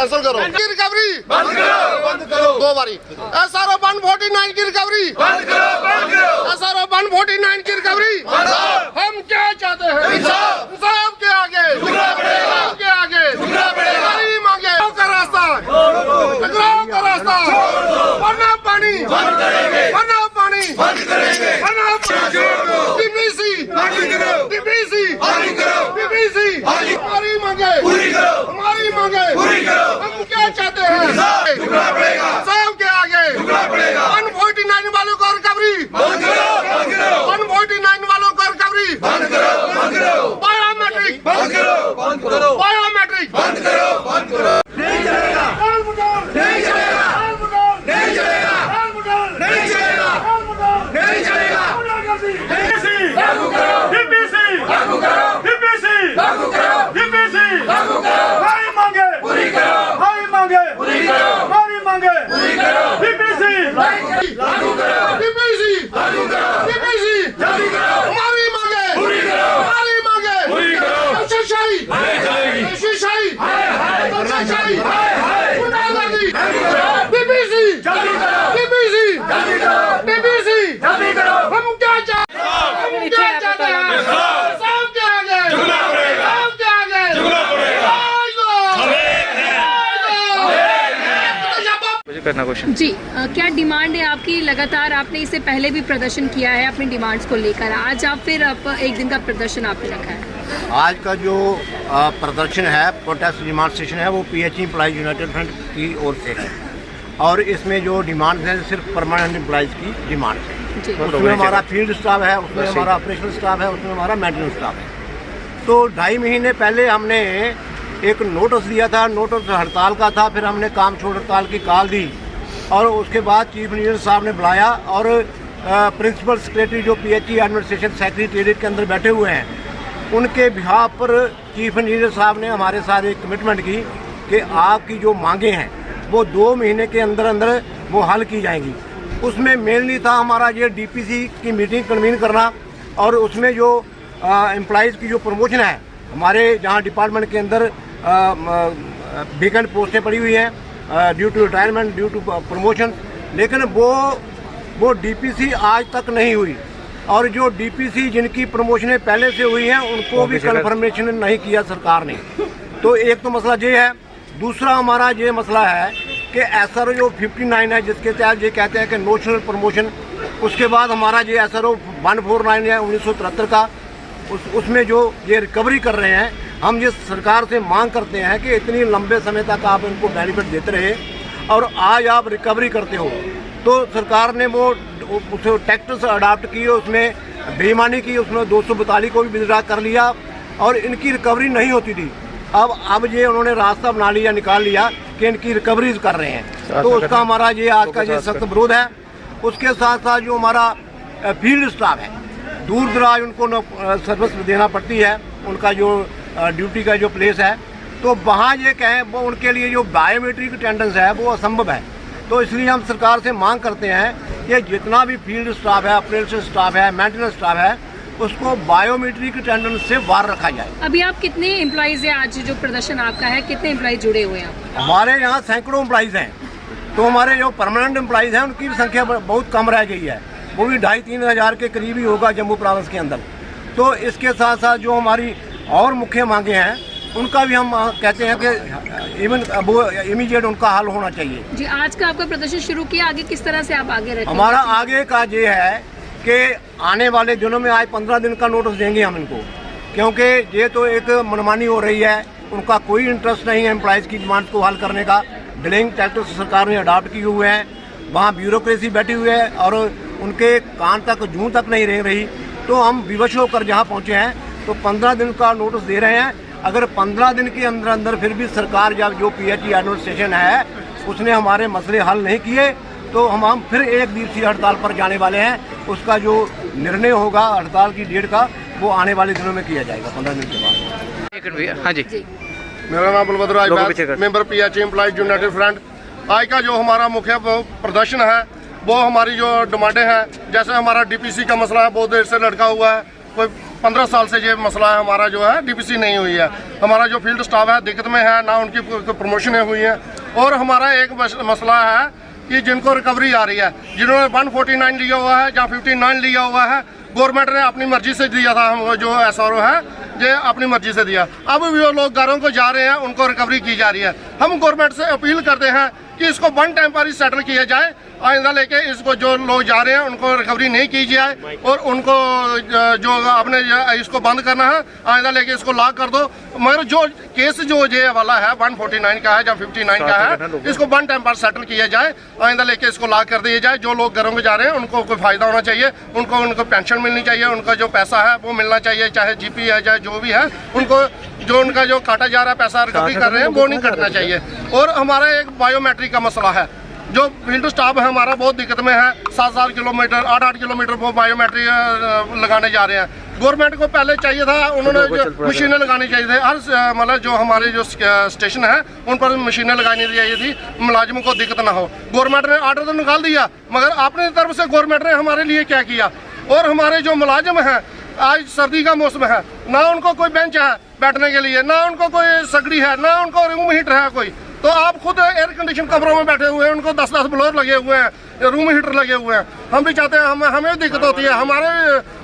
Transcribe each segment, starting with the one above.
Cancel करो, recovery बंद करो 2 बारी। SRO 149 की रिकवरी बंद करो, SRO 149 की रिकवरी। हम क्या चाहते हैं? इंसाफ के आगे हमारी मांगे का रास्ता, टकराव का रास्ता, वरना पानी बंद करेंगे, वरना पानी बंद करेंगे, वरना DPC हमारी मांगे पूरी करो, हमारी मांगे पूरी करो। हम क्या चाहते हैं? इंसाफ के आगे 149 वालों को रिकवरी बंद करो, 149 वालों को रिकवरी बंद करो, बायोमेट्रिक बंद करो, बायोमेट्रिक बंद करो। नहीं चलेगा, नहीं चलेगा, नहीं चलेगा, नहीं चलेगा, नहीं चलेगा। लागू करो, लागू करो, लागू करो, लागू करो। हमारी मांगे पूरी करो, हमारी मांगे पूरी करो, हमारी मांगे पूरी करो। लागू करो, लागू करो, जल्दी करो। हमारी मांगे पूरी करो, हमारी मांगे पूरी करो। नौशाही जल्दी करो। हम क्या चाहते हैं? इंसाफ के आगे झुकना पड़ेगा, इंसाफ के आगे झुकना पड़ेगा। करना क्वेश्चन जी, क्या डिमांड है आपकी? लगातार आपने इससे पहले भी प्रदर्शन किया है अपनी डिमांड्स को लेकर, आज आप फिर एक दिन का प्रदर्शन आपने रखा है। आज का जो प्रदर्शन है, प्रोटेस्ट डिमांड सेशन है, वो PHE एम्प्लॉइज यूनाइटेड फ्रंट की ओर से है और इसमें जो डिमांड है सिर्फ परमानेंट एम्प्लॉइज की डिमांड है। उसमें हमारा फील्ड स्टाफ है, उसमें हमारा ऑपरेशनल स्टाफ है, उसमें हमारा मेंटेनेंस स्टाफ है। तो 2.5 महीने पहले हमने एक नोटिस दिया था, नोटिस हड़ताल का था, फिर हमने काम छोड़ हड़ताल की कॉल दी और उसके बाद चीफ इंजीनियर साहब ने बुलाया और प्रिंसिपल सेक्रेटरी जो PHE एडमिनिस्ट्रेशन सेक्रेटेरिएट के अंदर बैठे हुए हैं, उनके बिहाफ पर चीफ इंजीनियर साहब ने हमारे साथ एक कमिटमेंट की कि आपकी जो मांगे हैं वो 2 महीने के अंदर अंदर वो हल की जाएंगी। उसमें मेनली था हमारा ये DPC की मीटिंग कन्वीन करना और उसमें जो एम्प्लॉइज़ की जो प्रमोशन है, हमारे जहाँ डिपार्टमेंट के अंदर वेकेंट पोस्टें पड़ी हुई हैं due to retirement, due to promotion, लेकिन वो DPC आज तक नहीं हुई और जो DPC जिनकी प्रमोशनें पहले से हुई हैं उनको भी कन्फर्मेशन नहीं किया सरकार ने। तो एक तो मसला ये है। दूसरा हमारा ये मसला है कि SRO जो 59 है, जिसके तहत ये कहते हैं कि नोशनल प्रमोशन, उसके बाद हमारा ये SRO 149 है 1973 का, उसमें जो ये रिकवरी कर रहे हैं, हम ये सरकार से मांग करते हैं कि इतनी लंबे समय तक आप इनको बेनिफिट देते रहे और आज आप रिकवरी करते हो। तो सरकार ने वो उस टैक्टिक्स अडाप्ट की, उसमें बेईमानी की, उसमें 242 को भी विड्रॉ कर लिया और इनकी रिकवरी नहीं होती थी। अब ये उन्होंने रास्ता बना लिया, निकाल लिया कि इनकी रिकवरीज कर रहे हैं। तो उसका हमारा ये आज का ये सख्त विरोध है। उसके साथ साथ जो हमारा फील्ड स्टाफ है, दूर दराज उनको सर्विस देना पड़ती है, उनका जो ड्यूटी का जो प्लेस है, तो वहाँ ये कहें वो उनके लिए जो बायोमेट्रिक अटेंडेंस है वो असंभव है। तो इसलिए हम सरकार से मांग करते हैं कि जितना भी फील्ड स्टाफ है, ऑपरेशन स्टाफ है, मेंटेनेंस स्टाफ है, उसको बायोमेट्रिक अटेंडेंस से बाहर रखा जाए। अभी आप कितने एम्प्लॉइज हैं? आज जो प्रदर्शन आपका है, कितने एम्प्लॉइज जुड़े हुए हैं? हमारे यहाँ सैकड़ों एम्प्लॉइज हैं। तो हमारे जो परमानेंट एम्प्लॉइज हैं उनकी भी संख्या बहुत कम रह गई है, वो भी 2,5-3 हज़ार के करीब ही होगा जम्मू प्रोविंस के अंदर। तो इसके साथ साथ जो हमारी और मुख्य मांगे हैं उनका भी हम कहते हैं कि वो इमीडिएट उनका हल होना चाहिए। जी, आज का आपका प्रदर्शन शुरू किया, आगे किस तरह से आप आगे रखेंगे? हमारा आगे का ये है कि आने वाले दिनों में आज 15 दिन का नोटिस देंगे हम इनको, क्योंकि ये तो एक मनमानी हो रही है, उनका कोई इंटरेस्ट नहीं है एम्प्लॉइज़ की डिमांड को हल करने का। डिलेइंग टैक्टिक्स सरकार ने अडॉप्ट किए हुए हैं, वहाँ ब्यूरोक्रेसी बैठी हुई है और उनके कान तक जूं तक नहीं रह रही। तो हम विवश होकर जहाँ पहुँचे हैं तो 15 दिन का नोटिस दे रहे हैं। अगर 15 दिन के अंदर अंदर फिर भी सरकार जब जो PHE एडमिनिस्ट्रेशन है उसने हमारे मसले हल नहीं किए तो हम फिर 1 दिवसीय हड़ताल पर जाने वाले हैं। उसका जो निर्णय होगा हड़ताल की डेट का वो आने वाले दिनों में किया जाएगा 15 दिन के बाद। हाँ जी, मेरा नाम Balbhadra Rai, member PHE employees united front. आज का जो हमारा मुख्य प्रदर्शन है वो हमारी जो डिमांडें हैं, जैसे हमारा DPC का मसला है बहुत देर से लटका हुआ है, कोई 15 साल से ये मसला है हमारा जो है डीपीसी नहीं हुई है। हमारा जो फील्ड स्टाफ है दिक्कत में है, ना उनकी प्रमोशनें हुई हैं। और हमारा एक मसला है कि जिनको रिकवरी आ रही है, जिन्होंने 149 लिया हुआ है या 59 लिया हुआ है, गवर्नमेंट ने अपनी मर्जी से दिया था, हम जो SRO है ये अपनी मर्जी से दिया। अब भी वो लोग घरों को जा रहे हैं, उनको रिकवरी की जा रही है। हम गवर्नमेंट से अपील करते हैं कि इसको वन टाइम पर ही सेटल किया जाए। आइंदा लेके इसको जो लोग जा रहे हैं उनको रिकवरी नहीं की जाए और उनको जो आपने इसको बंद करना है, आइंदा लेके इसको लॉक कर दो। मगर जो केस जो ये वाला है 149 का है या 59 का है, इसको वन टाइम पर सेटल किया जाए। आइंदा लेके इसको लॉक कर दिया जाए। जो लोग घरों में जा रहे हैं उनको कोई फायदा होना चाहिए, उनको पेंशन मिलनी चाहिए, उनका जो पैसा है वो मिलना चाहिए, चाहे GP है चाहे जो भी है, उनको जो उनका जो काटा जा रहा है पैसा रिकवरी कर रहे हैं वो नहीं कटना चाहिए। और हमारा एक बायोमेट्रिक का मसला है, जो फील्ड स्टाफ है हमारा बहुत दिक्कत में है। 7-7 किलोमीटर 8-8 किलोमीटर वो बायोमेट्रिक लगाने जा रहे हैं। गवर्नमेंट को पहले चाहिए था, उन्होंने जो मशीनें लगानी चाहिए थी हर मतलब जो हमारे जो स्टेशन है उन पर मशीनें लगानी चाहिए थी, मुलाजिमों को दिक्कत ना हो। गवर्नमेंट ने आर्डर तो निकाल दिया, मगर अपनी तरफ से गवर्नमेंट ने हमारे लिए क्या किया। और हमारे जो मुलाजिम हैं, आज सर्दी का मौसम है, ना उनको कोई बेंच है बैठने के लिए, ना उनको कोई सगड़ी है, ना उनको रूम हीटर है कोई। तो आप खुद एयर कंडीशन कमरों में बैठे हुए हैं, उनको 10-10 ब्लोअर लगे हुए हैं, रूम हीटर लगे हुए हैं। हम भी चाहते हैं, हमें दिक्कत होती है,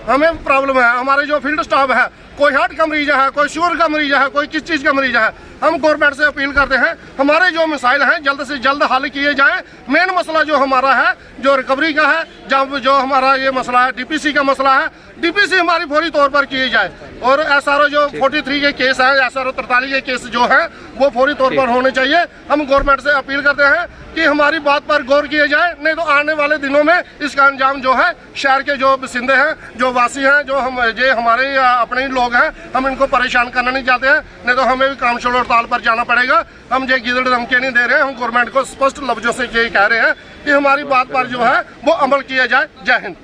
हमें प्रॉब्लम है। हमारे जो फील्ड स्टाफ है, कोई हार्ट का मरीज है, कोई शुगर का मरीज है, कोई किस चीज़ का मरीज है, हम गवर्नमेंट से अपील करते हैं हमारे जो मसाइल हैं जल्द से जल्द हल किए जाएं। मेन मसला जो हमारा है जो रिकवरी का है, जब जो हमारा ये मसला है DPC का मसला है, DPC हमारी फौरी तौर पर किए जाए। और SRO जो 43 के केस हैं, SRO 43 के केस जो हैं वो फौरी तौर पर होने चाहिए। हम गवर्नमेंट से अपील करते हैं कि हमारी बात पर गौर किया जाए, नहीं तो आने वाले दिनों में इसका अंजाम जो है शहर के जो बसिंदे हैं, जो वासी हैं, जो हमारे अपने ही लोग हैं, हम इनको परेशान करना नहीं चाहते हैं। नहीं तो हमें भी काम छोड़ हड़ताल पर जाना पड़ेगा। हम ये गिदड़ धमकी नहीं दे रहे हैं, हम गवर्नमेंट को स्पष्ट लफ्जों से ये कह रहे हैं कि हमारी बात पर जो है वो अमल किया जाए। जय हिंद।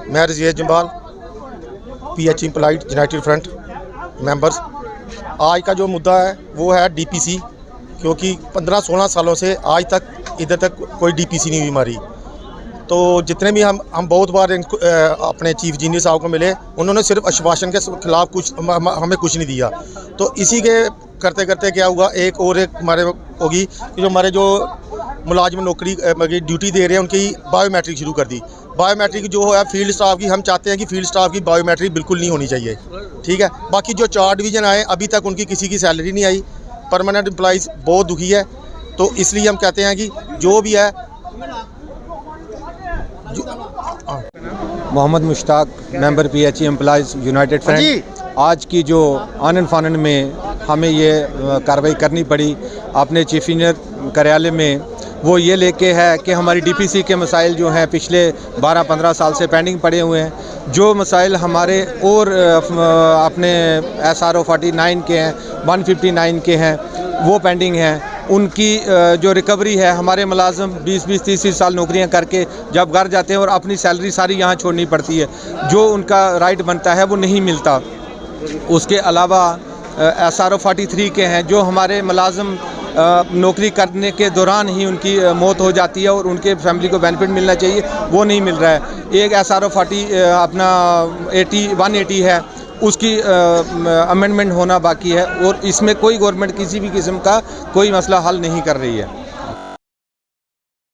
मैं Razia Jamwal, PH employees united front members. आज का जो मुद्दा है वो है DPC, क्योंकि 15-16 सालों से आज तक इधर तक कोई DPC नहीं हुई हमारी। तो जितने भी हम बहुत बार अपने चीफ इंजीनियर साहब को मिले, उन्होंने सिर्फ आश्वासन के खिलाफ हमें कुछ नहीं दिया। तो इसी के करते करते क्या हुआ, एक हमारे होगी कि जो हमारे जो मुलाजिम नौकरी ड्यूटी दे रहे हैं उनकी बायोमेट्रिक शुरू कर दी। बायोमेट्रिक जो है फील्ड स्टाफ की, हम चाहते हैं कि फील्ड स्टाफ की बायोमेट्रिक बिल्कुल नहीं होनी चाहिए, ठीक है। बाकी जो 4 डिवीज़न आए अभी तक उनकी किसी की सैलरी नहीं आई। परमानेंट एम्प्लॉइज़ बहुत दुखी है। तो इसलिए हम कहते हैं कि जो भी है Mohammad Mushtaq, member PH employees united front. आज की जो आनन फानन में हमें ये कार्रवाई करनी पड़ी अपने चीफ इंजीनियर कार्यालय में, वो ये लेके है कि हमारी DPC के मसाइल जो हैं पिछले 12-15 साल से पेंडिंग पड़े हुए हैं। जो मसाइल हमारे और अपने SRO 49 के हैं, 159 के हैं, वो पेंडिंग हैं। उनकी जो रिकवरी है, हमारे मुलाजिम 20-20, 30-30 साल नौकरियां करके जब घर जाते हैं और अपनी सैलरी सारी यहाँ छोड़नी पड़ती है, जो उनका राइट बनता है वो नहीं मिलता। उसके अलावा SRO 43 के हैं, जो हमारे मुलाजिम नौकरी करने के दौरान ही उनकी मौत हो जाती है और उनके फैमिली को बेनिफिट मिलना चाहिए, वो नहीं मिल रहा है। एक SRO 180 है, उसकी अमेंडमेंट होना बाकी है और इसमें कोई गवर्नमेंट किसी भी किस्म का कोई मसला हल नहीं कर रही है।